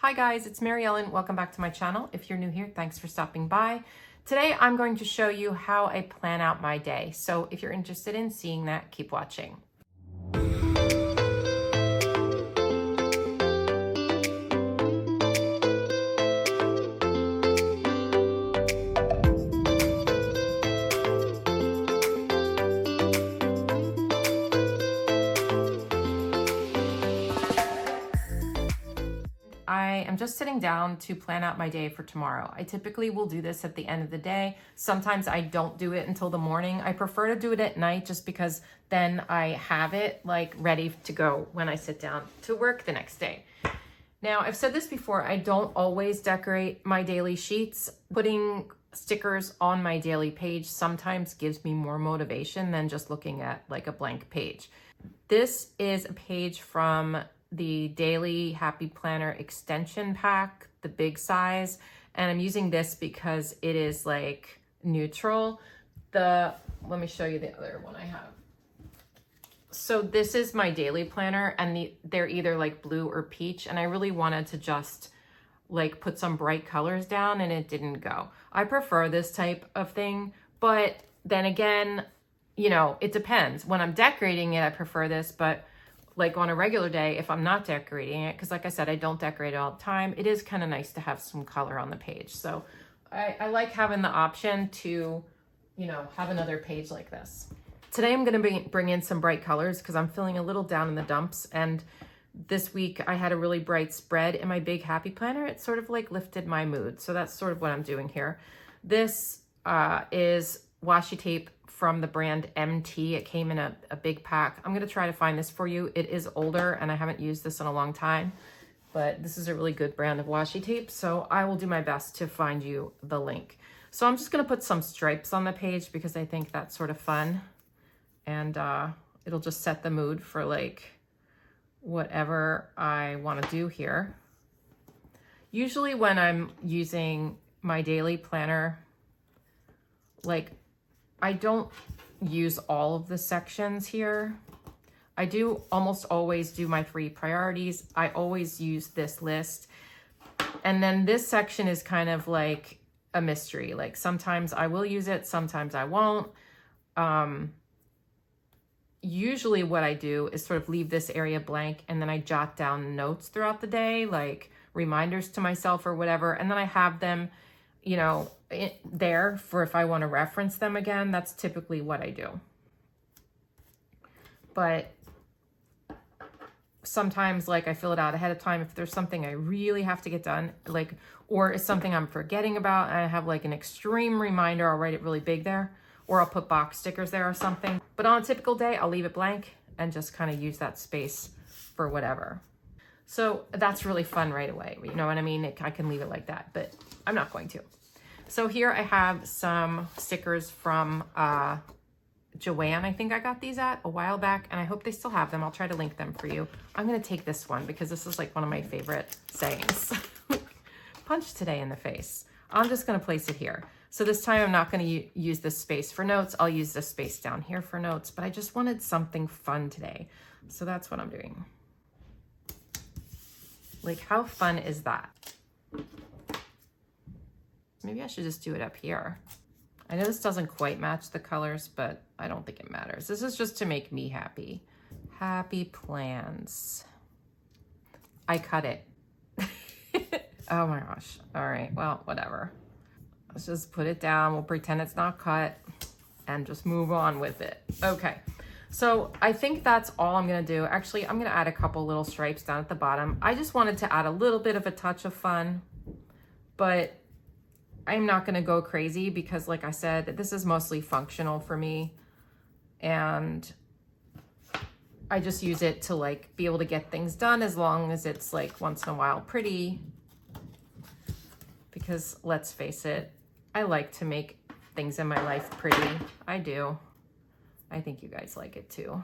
Hi guys, it's Mary Ellen. Welcome back to my channel. If you're new here, thanks for stopping by. Today I'm going to show you how I plan out my day. So if you're interested in seeing that, keep watching. I am just sitting down to plan out my day for tomorrow. I typically will do this at the end of the day. Sometimes I don't do it until the morning. I prefer to do it at night just because then I have it like ready to go when I sit down to work the next day. Now, I've said this before, I don't always decorate my daily sheets. Putting stickers on my daily page sometimes gives me more motivation than just looking at like a blank page. This is a page from the Daily Happy Planner extension pack, the big size, and I'm using this because it is like neutral. Let me show you the other one I have. So this is my daily planner, and they're either like blue or peach, and I really wanted to just like put some bright colors down, and it didn't go. I prefer this type of thing, but then again, you know, it depends. When I'm decorating it, I prefer this, but like on a regular day, if I'm not decorating it, because like I said, I don't decorate it all the time, it is kind of nice to have some color on the page. So I like having the option to, you know, have another page like this. Today I'm going to bring in some bright colors because I'm feeling a little down in the dumps. And this week I had a really bright spread in my big happy planner. It sort of like lifted my mood. So that's sort of what I'm doing here. This is washi tape from the brand MT. It came in a big pack. I'm gonna try to find this for you. It is older and I haven't used this in a long time, but this is a really good brand of washi tape. So I will do my best to find you the link. So I'm just gonna put some stripes on the page because I think that's sort of fun. And it'll just set the mood for like whatever I wanna do here. Usually when I'm using my daily planner, like I don't use all of the sections here. I do almost always do my 3 priorities. I always use this list. And then this section is kind of like a mystery. Like sometimes I will use it, sometimes I won't. Usually what I do is sort of leave this area blank and then I jot down notes throughout the day, like reminders to myself or whatever. And then I have them, you know, there for if I want to reference them again. That's typically what I do. But sometimes like I fill it out ahead of time if there's something I really have to get done, like, or it's something I'm forgetting about and I have like an extreme reminder, I'll write it really big there, or I'll put box stickers there or something. But on a typical day, I'll leave it blank and just kind of use that space for whatever. So that's really fun right away. You know what I mean? I can leave it like that, but I'm not going to. So here I have some stickers from Joann. I think I got these at a while back and I hope they still have them. I'll try to link them for you. I'm going to take this one because this is like one of my favorite sayings. Punch today in the face. I'm just going to place it here. So this time I'm not going to use this space for notes. I'll use this space down here for notes, but I just wanted something fun today. So that's what I'm doing. Like, how fun is that? Maybe I should just do it up here. I know this doesn't quite match the colors, but I don't think it matters. This is just to make me happy. Happy plans. I cut it. Oh my gosh. All right, well, whatever. Let's just put it down. We'll pretend it's not cut and just move on with it. Okay. So I think that's all I'm gonna do. Actually, I'm gonna add a couple little stripes down at the bottom. I just wanted to add a little bit of a touch of fun, but I'm not gonna go crazy because like I said, this is mostly functional for me. And I just use it to like be able to get things done as long as it's like once in a while pretty. Because let's face it, I like to make things in my life pretty. I do. I think you guys like it too.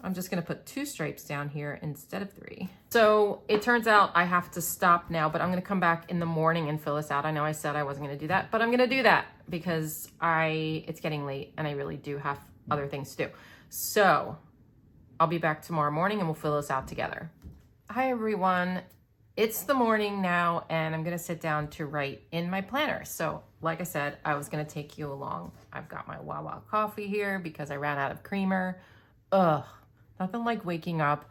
I'm just gonna put 2 stripes down here instead of 3. So it turns out I have to stop now, but I'm gonna come back in the morning and fill this out. I know I said I wasn't gonna do that, but I'm gonna do that because it's getting late and I really do have other things to do. So I'll be back tomorrow morning and we'll fill this out together. Hi everyone. It's the morning now, and I'm gonna sit down to write in my planner. So like I said, I was gonna take you along. I've got my Wawa coffee here because I ran out of creamer. Ugh, nothing like waking up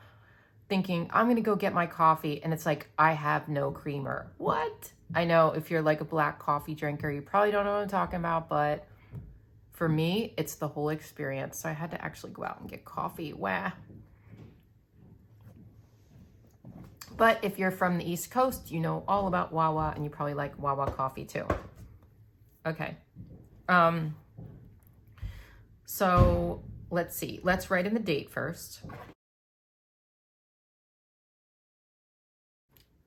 thinking I'm gonna go get my coffee and it's like, I have no creamer. What? I know if you're like a black coffee drinker, you probably don't know what I'm talking about, but for me, it's the whole experience. So I had to actually go out and get coffee. Wah. But if you're from the East Coast, you know all about Wawa, and you probably like Wawa coffee too. Okay. So let's see. Let's write in the date first.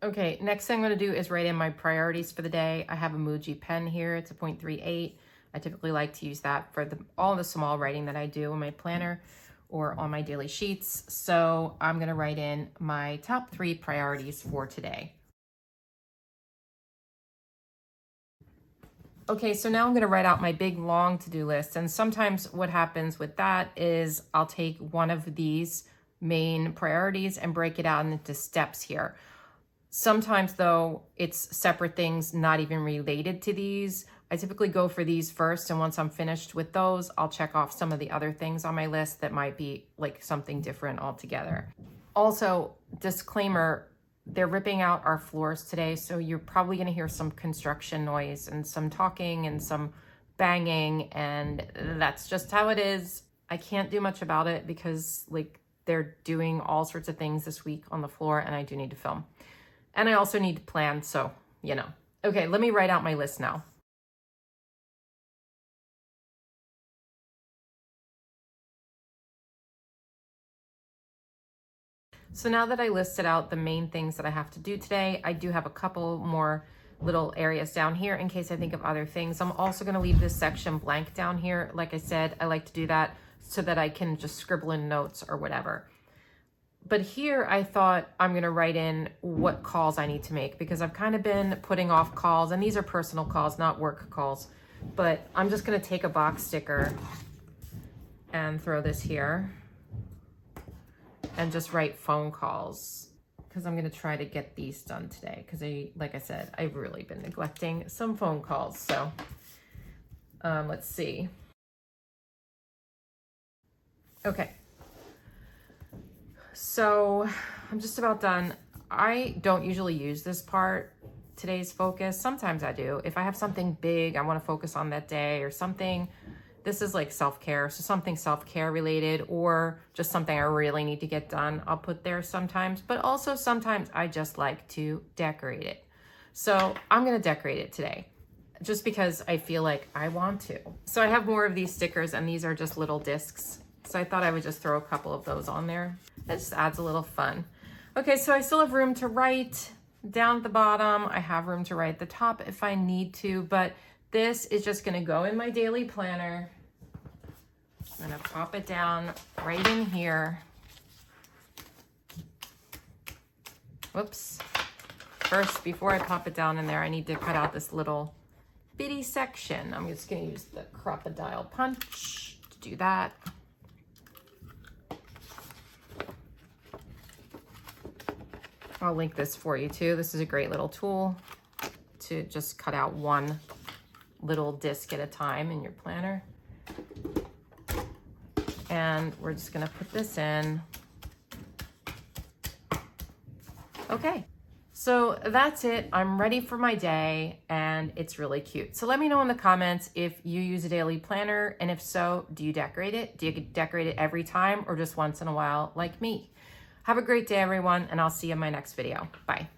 Okay, next thing I'm going to do is write in my priorities for the day. I have a Muji pen here. It's a 0.38. I typically like to use that for all the small writing that I do in my planner or on my daily sheets. So I'm going to write in my top 3 priorities for today. Okay, so now I'm going to write out my big long to-do list. And sometimes what happens with that is I'll take one of these main priorities and break it out into steps here. Sometimes though, it's separate things not even related to these. I typically go for these first, and once I'm finished with those, I'll check off some of the other things on my list that might be like something different altogether. Also, disclaimer, they're ripping out our floors today, so you're probably gonna hear some construction noise and some talking and some banging, and that's just how it is. I can't do much about it because like they're doing all sorts of things this week on the floor, and I do need to film. And I also need to plan, so, you know. Okay, let me write out my list now. So now that I listed out the main things that I have to do today, I do have a couple more little areas down here in case I think of other things. I'm also gonna leave this section blank down here. Like I said, I like to do that so that I can just scribble in notes or whatever. But here I thought I'm gonna write in what calls I need to make because I've kind of been putting off calls, and these are personal calls, not work calls. But I'm just gonna take a box sticker and throw this here and just write phone calls because I'm gonna try to get these done today because like I said, I've really been neglecting some phone calls. So let's see. Okay. So I'm just about done. I don't usually use this part, today's focus. Sometimes I do. If I have something big I want to focus on that day or something, this is like self-care. So something self-care related or just something I really need to get done, I'll put there sometimes. But also sometimes I just like to decorate it. So I'm going to decorate it today just because I feel like I want to. So I have more of these stickers, and these are just little discs. So I thought I would just throw a couple of those on there. It just adds a little fun. Okay, so I still have room to write down at the bottom. I have room to write at the top if I need to, but this is just gonna go in my daily planner. I'm gonna pop it down right in here. Whoops. First, before I pop it down in there, I need to cut out this little bitty section. I'm just gonna use the crocodile punch to do that. I'll link this for you too. This is a great little tool to just cut out one little disc at a time in your planner. And we're just gonna put this in. Okay, so that's it. I'm ready for my day, and it's really cute. So let me know in the comments if you use a daily planner, and if so, do you decorate it? Do you decorate it every time or just once in a while like me? Have a great day, everyone, and I'll see you in my next video. Bye.